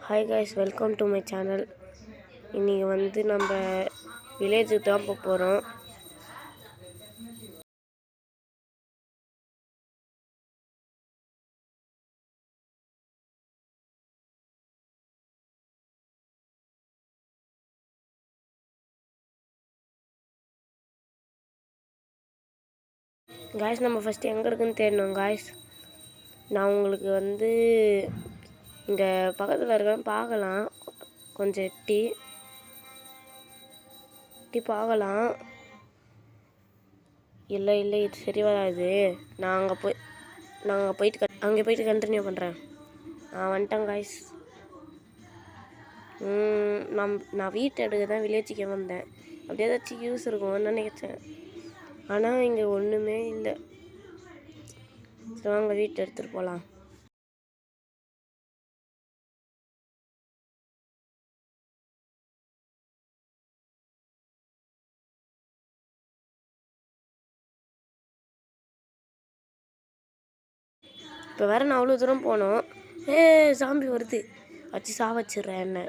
Hi guys, welcome to my channel. இன்றைக்கி வந்து நம்ம வில்லேஜுக்கு தான் போக போகிறோம். காய்ஸ், நம்ம ஃபஸ்ட்டு எங்கே இருக்குன்னு தேடணும். காய்ஸ், நான் உங்களுக்கு வந்து இங்கே பக்கத்தில் இருக்கேன் பார்க்கலாம். கொஞ்சம் எட்டி பார்க்கலாம். இல்லை இது சரி வராது. நான் அங்கே போயிட்டு கண்டினியூ பண்ணுறேன். நான் வந்துட்டேன் காய்ஸ். நான் வீட்டு எடுக்க தான் வில்லேஜுக்கே வந்தேன். அப்படியே ஏதாச்சும் யூஸ் இருக்கும்னு நினைச்சேன். ஆனால் இங்கே ஒன்றுமே இல்லை. சரி, வாங்க வீட்டை எடுத்துகிட்டு போகலாம். இப்போ வேறு நான் அவ்வளோ தூரம் போனோம். சாம்பி வருது. அச்சு சாவச்சிட்றேன் என்ன.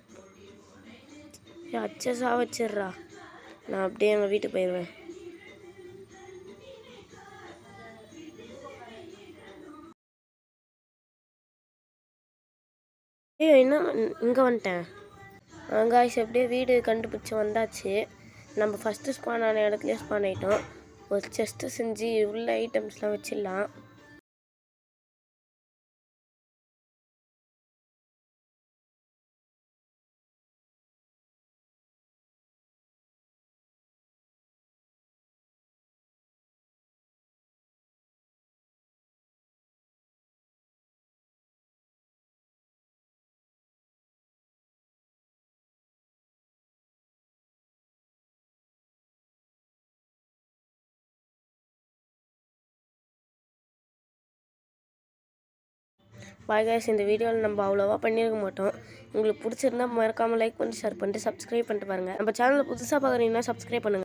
அச்சை சாவச்சிட்றா. நான் அப்படியே எங்கள் வீட்டுக்கு போயிடுவேன். என்ன இங்கே வந்துட்டேன். காய்ஸ், அப்படியே வீடு கண்டுபிடிச்சி வந்தாச்சு. நம்ம ஃபஸ்ட்டு ஸ்பான் ஆன இடத்துலேயே ஸ்பான் ஆகிட்டோம். ஒரு செஸ்ட்டு செஞ்சு உள்ள ஐட்டம்ஸ்லாம் வச்சிடலாம். பாய் காய்ஸ், இந்த வீடியோவில் நம்ம அவ்வளோவா பண்ணியிருக்க மாட்டோம். உங்களுக்கு பிடிச்சிருந்தா மறக்காமல் லைக் பண்ணி ஷேர் பண்ணிட்டு சப்ஸ்கிரைப் பண்ணிட்டு பாருங்கள். நம்ம சேனலில் புதுசாக பார்க்குறீங்கன்னா சப்ஸ்கிரைப் பண்ணுங்கள்.